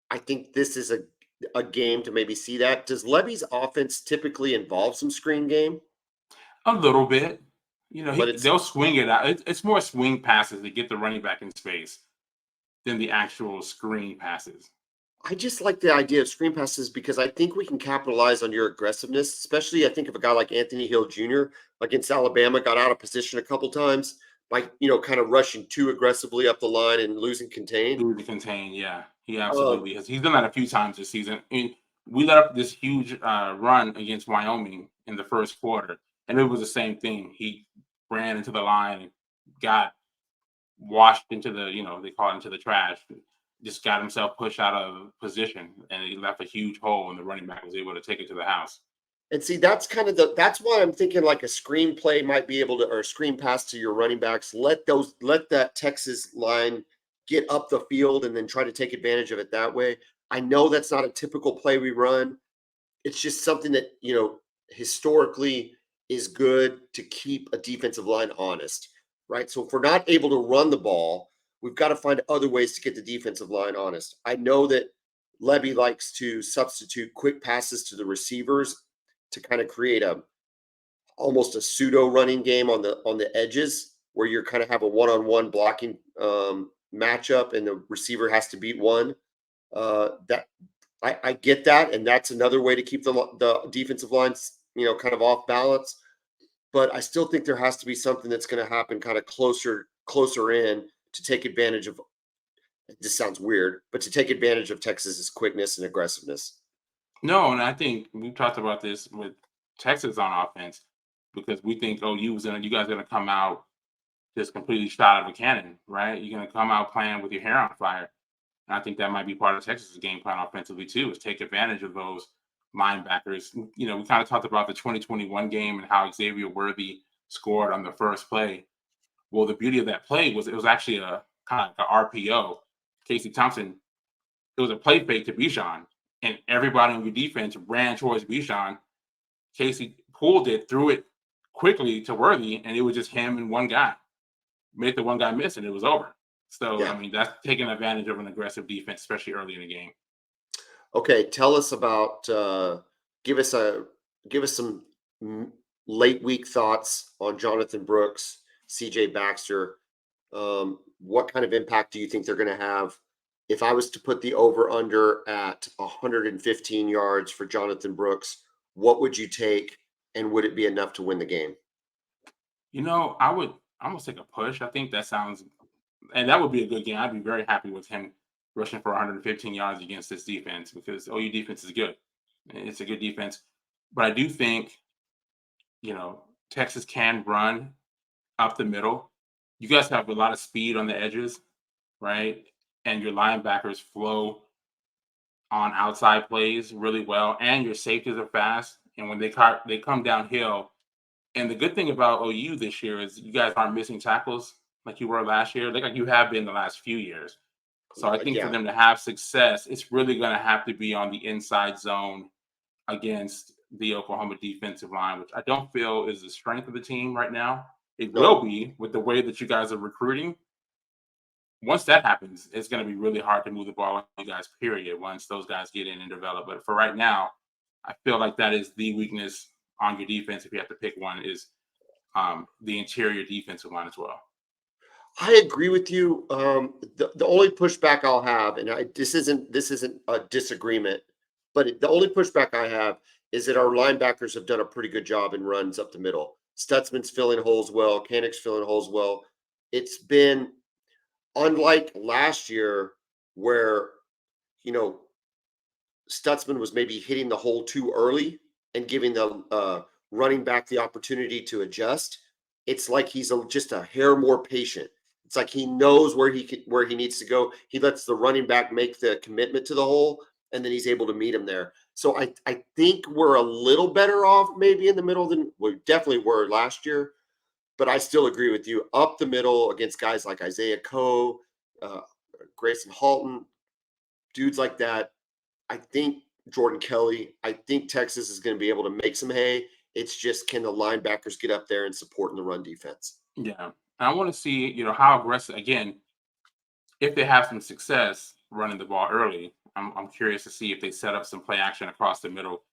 I think this is a game to maybe see that. Does Levy's offense typically involve some screen game? A little bit. But it's They'll swing it out. It's more swing passes to get the running back in space than the actual screen passes. I just like the idea of screen passes because I think we can capitalize on your aggressiveness, especially I think of a guy like Anthony Hill Jr. against Alabama, got out of position a couple times by, kind of rushing too aggressively up the line and losing contain. Food to contain, yeah. He Um, absolutely has. He's done that a few times this season. I mean, we let up this huge run against Wyoming in the first quarter, and it was the same thing. He ran into the line and got washed into they call it into the trash. Just got himself pushed out of position, and he left a huge hole, and the running back was able to take it to the house. and see, that's why I'm thinking like a screenplay might be able to, or a screen pass to your running backs. Let that Texas line get up the field and then try to take advantage of it that way. I know that's not a typical play we run. It's just something that, historically is good to keep a defensive line honest, right? So if we're not able to run the ball, we've got to find other ways to get the defensive line honest. I know that Levy likes to substitute quick passes to the receivers to kind of create almost a pseudo running game on the edges where you're kind of have a one-on-one blocking matchup and the receiver has to beat one. That I get that, and that's another way to keep the defensive lines, kind of off balance. But I still think there has to be something that's going to happen kind of closer in to take advantage of. This sounds weird, but to take advantage of Texas's quickness and aggressiveness. No, and I think we've talked about this with Texas on offense because we think, oh, you guys are gonna come out just completely shot out of a cannon, right? You're gonna come out playing with your hair on fire. And I think that might be part of Texas's game plan offensively too, is take advantage of those linebackers. We kind of talked about the 2021 game and how Xavier Worthy scored on the first play. Well, the beauty of that play was it was actually a kind of like an RPO. Casey Thompson, it was a play fake to Bijan, and everybody on your defense ran towards Bijan. Casey pulled it, threw it quickly to Worthy, and it was just him and one guy. Made the one guy miss, and it was over. So, Yeah. I mean, that's taking advantage of an aggressive defense, especially early in the game. Okay. Tell us about. Give us some late week thoughts on Jonathan Brooks, C.J. Baxter. What kind of impact do you think they're going to have? If I was to put the over under at 115 yards for Jonathan Brooks, what would you take, and would it be enough to win the game? I would almost take a push. I think that sounds, and that would be a good game. I'd be very happy with him rushing for 115 yards against this defense because OU defense is good. It's a good defense. But I do think, Texas can run up the middle. You guys have a lot of speed on the edges, right? And your linebackers flow on outside plays really well, and your safeties are fast. And when they come downhill, and the good thing about OU this year is you guys aren't missing tackles like you were last year, like you have been the last few years. So I think for Yeah. them to have success, it's really going to have to be on the inside zone against the Oklahoma defensive line, which I don't feel is the strength of the team right now. It will No, be with the way that you guys are recruiting. Once that happens, it's going to be really hard to move the ball on you guys, period, once those guys get in and develop. But for right now, I feel like that is the weakness on your defense. If you have to pick one, is the interior defensive line as well. I agree with you. The only pushback I'll have, and this isn't a disagreement, but the only pushback I have is that our linebackers have done a pretty good job in runs up the middle. Stutzman's filling holes well. Canick's filling holes well. It's been unlike last year where you know Stutzman was maybe hitting the hole too early and giving the running back the opportunity to adjust. It's like he's just a hair more patient. It's like he knows where he needs to go. He lets the running back make the commitment to the hole, and then he's able to meet him there. So I think we're a little better off maybe in the middle than we definitely were last year. But I still agree with you up the middle against guys like Isaiah Coe, uh, Grayson Halton, dudes like that. I think Jordan Kelly, I think Texas is going to be able to make some hay. It's just can the linebackers get up there and support in the run defense? Yeah. I want to see, how aggressive, again, if they have some success running the ball early. I'm curious to see if they set up some play action across the middle.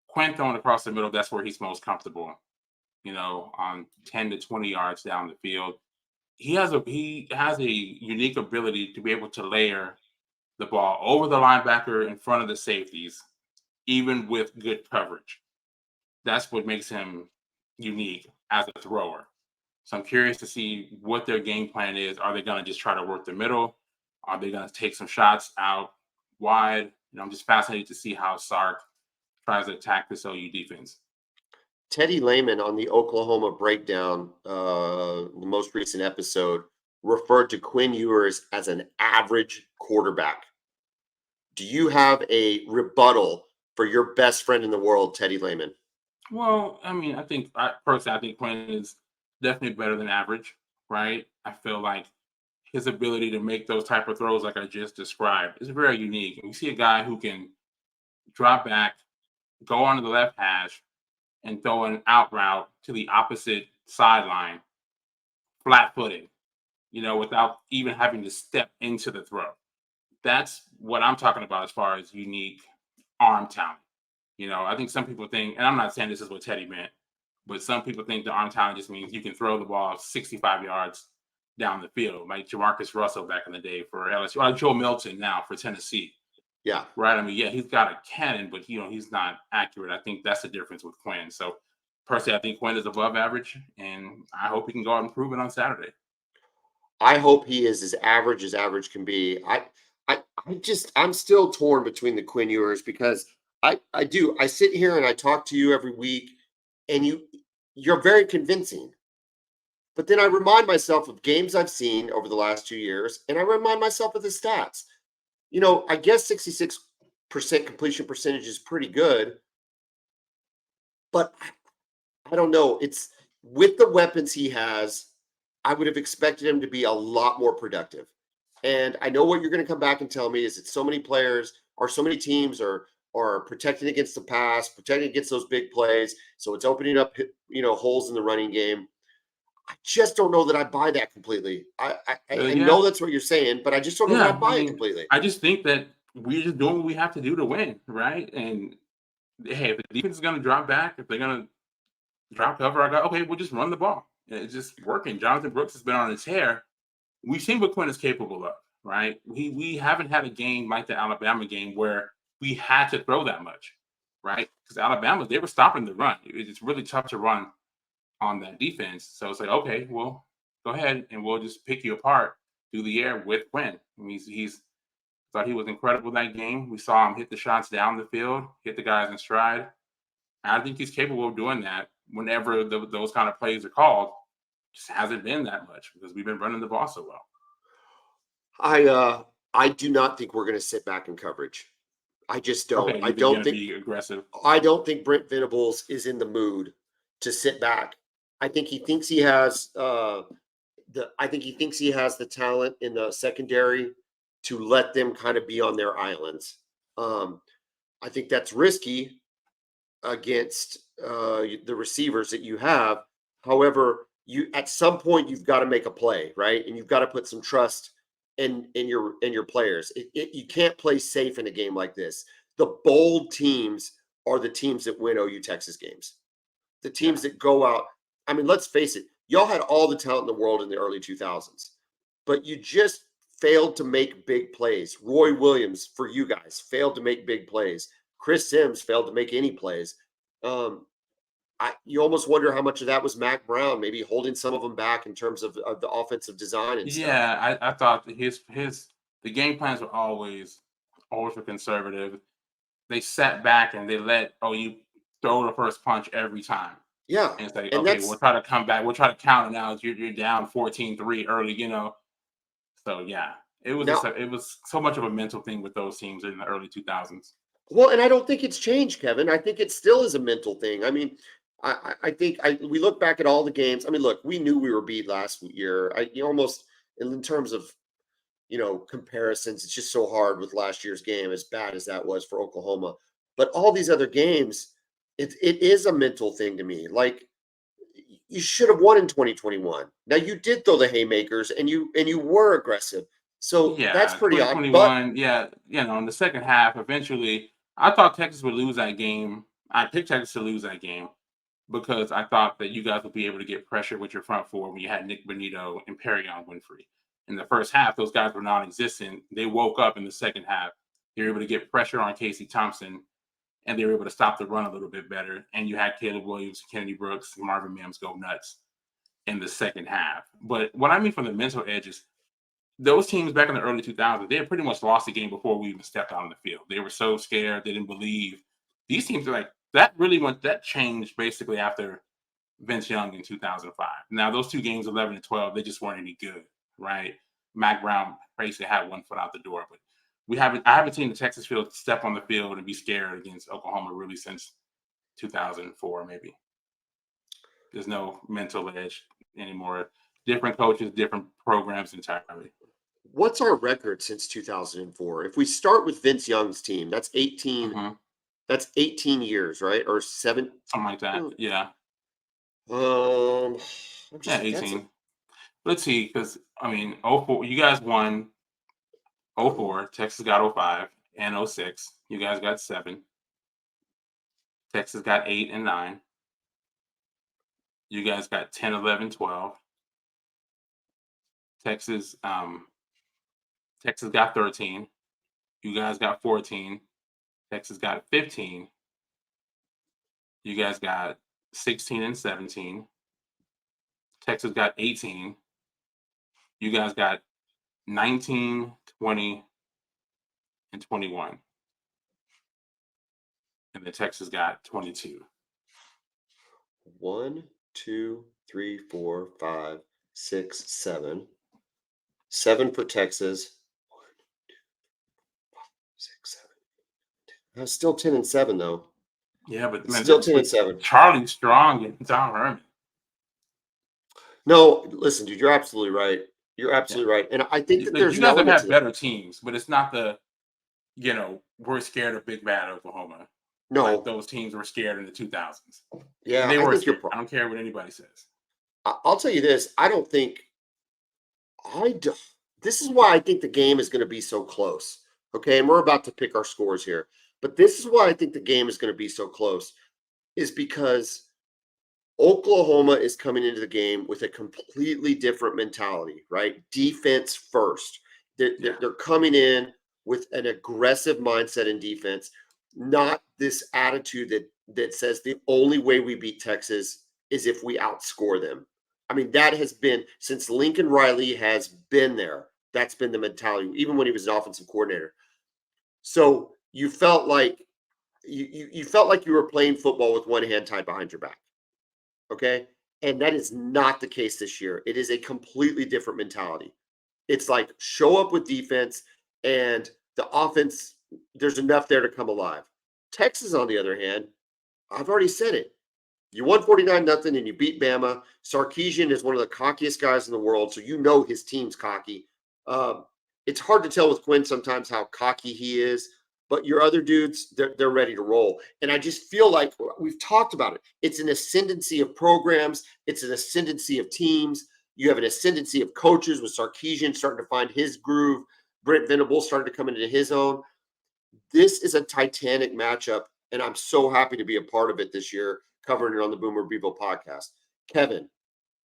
Quinn throwing across the middle, that's where he's most comfortable, on 10 to 20 yards down the field. He has a unique ability to be able to layer the ball over the linebacker in front of the safeties, even with good coverage. That's what makes him unique as a thrower. So I'm curious to see what their game plan is. Are they going to just try to work the middle? Are they going to take some shots out wide? I'm just fascinated to see how Sark tries to attack this OU defense. Teddy Lehman on the Oklahoma breakdown, the most recent episode, referred to Quinn Ewers as an average quarterback. Do you have a rebuttal for your best friend in the world, Teddy Lehman? Well, I mean, personally, I think Quinn is definitely better than average, right? I feel like his ability to make those type of throws, like I just described, is very unique. And we see a guy who can drop back, go onto the left hash, and throw an out route to the opposite sideline, flat footed, without even having to step into the throw. That's what I'm talking about as far as unique arm talent. I think some people think, and I'm not saying this is what Teddy meant, but some people think the arm talent just means you can throw the ball 65 yards down the field, like Jamarcus Russell back in the day for LSU, like Joe Milton now for Tennessee. Yeah. Right. I mean, yeah, he's got a cannon, but he's not accurate. I think that's the difference with Quinn. So personally, I think Quinn is above average, and I hope he can go out and prove it on Saturday. I hope he is as average can be. I'm still torn between the Quinn Ewers because I sit here and I talk to you every week and you're very convincing. But then I remind myself of games I've seen over the last 2 years, and I remind myself of the stats. I guess 66% completion percentage is pretty good, but I don't know. It's with the weapons he has, I would have expected him to be a lot more productive. And I know what you're going to come back and tell me is that so many players or so many teams are protecting against the pass, protecting against those big plays. So it's opening up, holes in the running game. I just don't know that I buy that completely. I Yeah, know that's what you're saying, but I just don't know that I yeah. I buy it mean, completely. I just think that we're just doing what we have to do to win, right? And hey, if the defense is going to drop back, if they're going to drop cover, I go, okay, we'll just run the ball. And it's just working. Jonathan Brooks has been on his hair. We've seen what Quinn is capable of, right? We haven't had a game like the Alabama game where we had to throw that much, right? Because Alabama, they were stopping the run. It's really tough to run on that defense. So it's like, okay, well, go ahead and we'll just pick you apart through the air with Quinn. I mean, he's thought he was incredible that game. We saw him hit the shots down the field, hit the guys in stride. I think he's capable of doing that whenever those kind of plays are called, just hasn't been that much because we've been running the ball so well. I do not think we're going to sit back in coverage. I just don't. Okay, I you think you're don't going to think be aggressive? I don't think Brent Venables is in the mood to sit back. I think he thinks he has the talent in the secondary to let them kind of be on their islands. I think that's risky against the receivers that you have. However, you at some point you've got to make a play, right? And you've got to put some trust in your players. You can't play safe in a game like this. The bold teams are the teams that win OU Texas games. The teams that go out. I mean, let's face it. Y'all had all the talent in the world in the early 2000s, but you just failed to make big plays. Roy Williams, for you guys, failed to make big plays. Chris Sims failed to make any plays. You almost wonder how much of that was Mac Brown, maybe holding some of them back in terms of the offensive design and stuff. Yeah, I thought that the game plans were always ultra conservative. They sat back and they let OU throw the first punch every time. Yeah, And it's like, and okay, that's we'll try to come back. We'll try to counter now. You're down 14-3 early, So yeah, now. it was so much of a mental thing with those teams in the early 2000s. Well, and I don't think it's changed, Kevin. I think it still is a mental thing. I mean, I think we look back at all the games. I mean, look, we knew we were beat last year. You almost in terms of comparisons, it's just so hard with last year's game, as bad as that was for Oklahoma. But all these other games, it is a mental thing to me. Like you should have won in 2021. Now you did throw the haymakers and you were aggressive. So that's Yeah, pretty odd. But 2021. Yeah, in the second half, eventually, I thought Texas would lose that game. I picked Texas to lose that game because I thought that you guys would be able to get pressure with your front four when you had Nick Bonito and Perrion Winfrey. In the first half, those guys were non-existent. They woke up in the second half. They were able to get pressure on Casey Thompson, and they were able to stop the run a little bit better. And you had Caleb Williams, Kennedy Brooks, and Marvin Mims go nuts in the second half. But what I mean from the mental edge is those teams back in the early 2000s, they had pretty much lost the game before we even stepped out on the field. They were so scared, they didn't believe. These teams are like, that changed basically after Vince Young in 2005. Now, those two games, 11 and 12, they just weren't any good, right? Mac Brown basically had one foot out the door, but I haven't seen the Texas field step on the field and be scared against Oklahoma really since 2004, maybe. There's no mental edge anymore. Different coaches, different programs entirely. what's our record since 2004? If we start with Vince Young's team, that's 18. Mm-hmm. That's 18 years, right? Or 7. Something like that. Yeah. I'm Yeah, just 18. Let's see, because I mean, 04, you guys won 04, Texas got 05 and 06. You guys got 7. Texas got 8 and 9. You guys got 10, 11, 12. Texas got 13. You guys got 14. Texas got 15. You guys got 16 and 17. Texas got 18. You guys got 19, 20, and 21. And then Texas got 22. 1, 2, 3, 4, 5, 6, 7. 7 for Texas. 1, 2, 5, 6, 7. That's still 10 and 7 though. Yeah, but man, Still 10 and 7. Charlie Strong and Tom Herman. No, listen, dude, you're absolutely right. You're absolutely right. And I think that there's You an guys have element had to better teams, but it's not we're scared of big bad Oklahoma. No. Like those teams were scared in the 2000s. Yeah, they I were think scared. you're I don't care what anybody says. I'll tell you this. This is why I think the game is going to be so close. Okay. And we're about to pick our scores here. But this is why I think the game is going to be so close, is because Oklahoma is coming into the game with a completely different mentality, right? Defense first. They're coming in with an aggressive mindset in defense, not this attitude that says the only way we beat Texas is if we outscore them. I mean, that has been since Lincoln Riley has been there. That's been the mentality, even when he was an offensive coordinator. So you felt like you felt like you were playing football with one hand tied behind your back. Okay. And that is not the case this year. It is a completely different mentality. It's like show up with defense and the offense, there's enough there to come alive. Texas, on the other hand, I've already said it. You won 49-0 and you beat Bama. Sarkisian is one of the cockiest guys in the world, so you know his team's cocky. Um, it's hard to tell with Quinn sometimes how cocky he is, but your other dudes, they're ready to roll. And I just feel like we've talked about it. It's an ascendancy of programs. It's an ascendancy of teams. You have an ascendancy of coaches with Sarkisian starting to find his groove. Brent Venables starting to come into his own. This is a titanic matchup, and I'm so happy to be a part of it this year, covering it on the Boomer Bevo podcast. Kevin,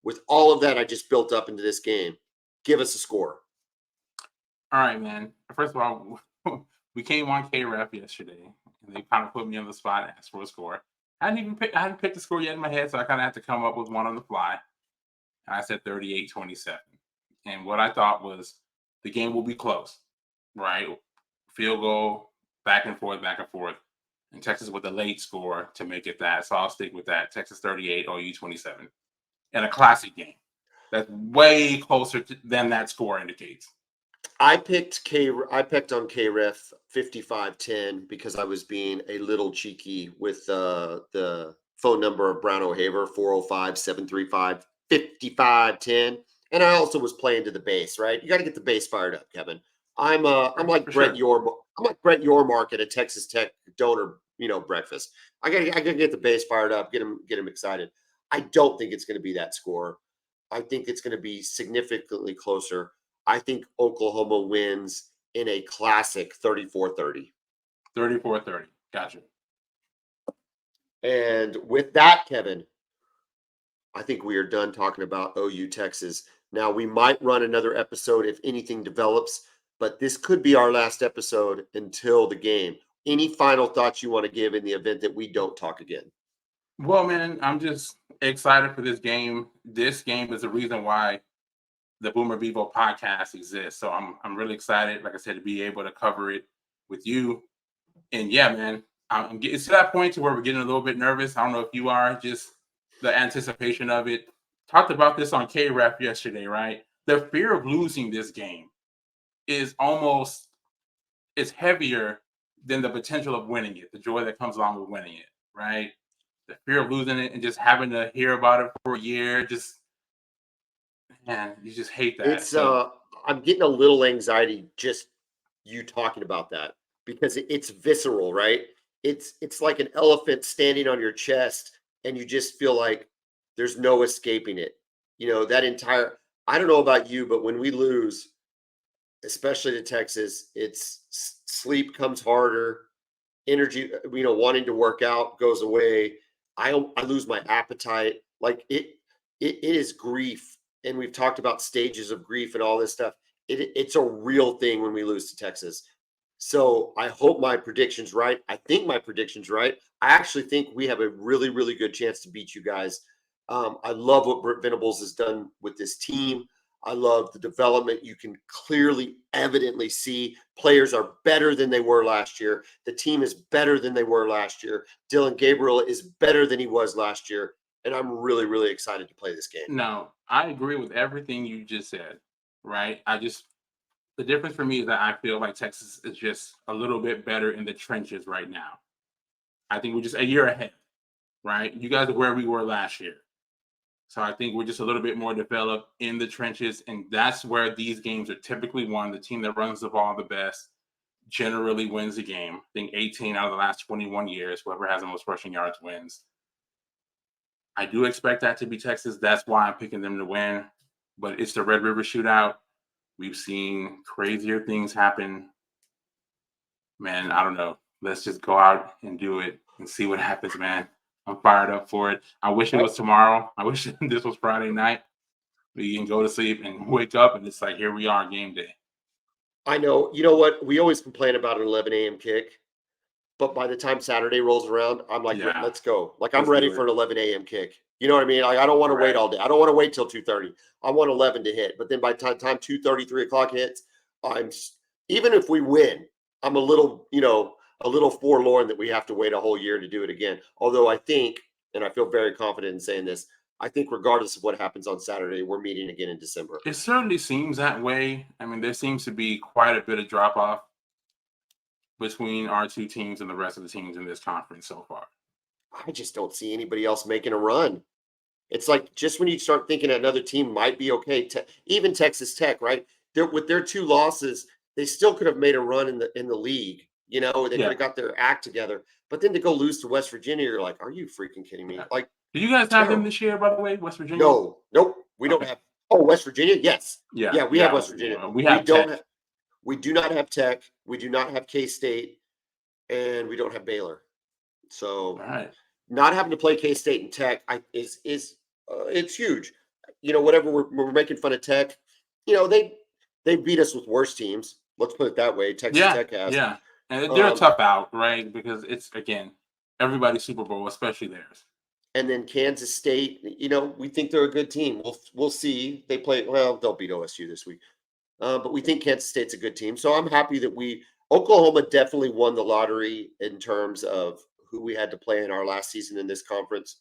with all of that I just built up into this game, give us a score. All right, man. First of all, we came on KREF yesterday, and they kind of put me on the spot and asked for a score. I hadn't picked the score yet in my head, so I kind of had to come up with one on the fly. And I said 38-27. And what I thought was the game will be close, right? Field goal, back and forth, and Texas with a late score to make it that. So I'll stick with that. Texas 38, OU 27. And a classic game. That's way closer than that score indicates. I picked on KREF 55-10 because I was being a little cheeky with the phone number of Brown O'Haver, 405-735-5510. And I also was playing to the base, right? You got to get the base fired up, Kevin. I'm like Brett Yormark at a Texas Tech donor, breakfast. I gotta get the base fired up, get him excited. I don't think it's going to be that score. I think it's going to be significantly closer. I think Oklahoma wins in a classic 34-30. 34-30. Gotcha. And with that, Kevin, I think we are done talking about OU Texas. Now, we might run another episode if anything develops, but this could be our last episode until the game. Any final thoughts you want to give in the event that we don't talk again? Well, man, I'm just excited for this game. This game is the reason why the Boomer Bevo podcast exists. So I'm really excited, like I said, to be able to cover it with you. And yeah, man, I'm getting to that point to where we're getting a little bit nervous. I don't know if you are, just the anticipation of it. Talked about this on KREF yesterday, right? The fear of losing this game is almost, it's heavier than the potential of winning it, the joy that comes along with winning it, right? The fear of losing it and just having to hear about it for a year, man, you just hate that. It's I'm getting a little anxiety just you talking about that because it's visceral, right? It's like an elephant standing on your chest and you just feel like there's no escaping it. That entire, I don't know about you, but when we lose, especially to Texas, it's sleep comes harder, energy, wanting to work out goes away. I lose my appetite. Like it is grief. And we've talked about stages of grief and all this stuff. It's a real thing when we lose to Texas. So I hope my prediction's right. I think my prediction's right. I actually think we have a really, really good chance to beat you guys. I love what Brent Venables has done with this team. I love the development. You can clearly, evidently see players are better than they were last year. The team is better than they were last year. Dylan Gabriel is better than he was last year. And I'm really, really excited to play this game. No, I agree with everything you just said, right? The difference for me is that I feel like Texas is just a little bit better in the trenches right now. I think we're just a year ahead, right? You guys are where we were last year. So I think we're just a little bit more developed in the trenches, and that's where these games are typically won. The team that runs the ball the best generally wins the game. I think 18 out of the last 21 years, whoever has the most rushing yards wins. I do expect that to be Texas. That's why I'm picking them to win. But it's the Red River Shootout. We've seen crazier things happen. Man, I don't know. Let's just go out and do it and see what happens, man. I'm fired up for it. I wish it was tomorrow. I wish this was Friday night. We can go to sleep and wake up and it's like, here we are, game day. I know. You know what? We always complain about an 11 a.m. kick. But by the time Saturday rolls around, I'm like, let's go. Like, I'm ready for an 11 a.m. kick. You know what I mean? Like, I don't want to wait all day. I don't want to wait till 2:30. I want 11 to hit. But then by the time 2:30, 3 o'clock hits, even if we win, I'm a little forlorn that we have to wait a whole year to do it again. Although I think and I feel very confident in saying this, I think regardless of what happens on Saturday, we're meeting again in December. It certainly seems that way. I mean, there seems to be quite a bit of drop off between our two teams and the rest of the teams in this conference so far. I just don't see anybody else making a run. It's like just when you start thinking another team might be okay, even Texas Tech, right? With their 2 losses, they still could have made a run in the league. They could have got their act together. But then to go lose to West Virginia, you're like, are you freaking kidding me? Yeah. Like, do you guys have them this year, by the way, West Virginia? No, nope. We don't have. Oh, West Virginia, yes, Yeah, we have West Virginia. We have Tech. We do not have Tech. We do not have K-State, and we don't have Baylor. So, not having to play K-State and Tech is it's huge. Whatever we're making fun of Tech, they beat us with worse teams. Let's put it that way. Texas Tech has. Yeah, and they're a tough out, right? Because it's again everybody's Super Bowl, especially theirs. And then Kansas State, we think they're a good team. We'll see. They play well. They'll beat OSU this week, but we think Kansas State's a good team. So I'm happy that Oklahoma definitely won the lottery in terms of who we had to play in our last season in this conference.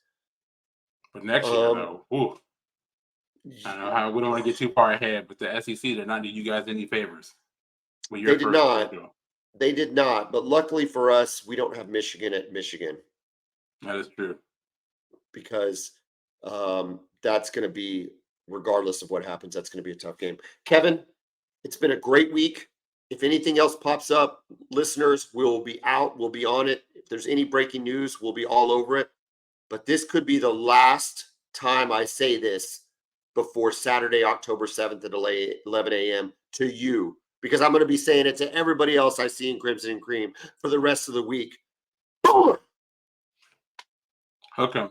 But next year, though, I know how we don't want to get too far ahead, but the SEC did not do you guys any favors. They did not. They did not. But luckily for us, we don't have Michigan at Michigan. That is true. Because that's going to be, regardless of what happens, that's going to be a tough game. Kevin, it's been a great week. If anything else pops up, listeners, we'll be out. We'll be on it. If there's any breaking news, we'll be all over it. But this could be the last time I say this before Saturday, October 7th at 11 a.m. to you, because I'm going to be saying it to everybody else I see in Crimson and Cream for the rest of the week. Hook 'em.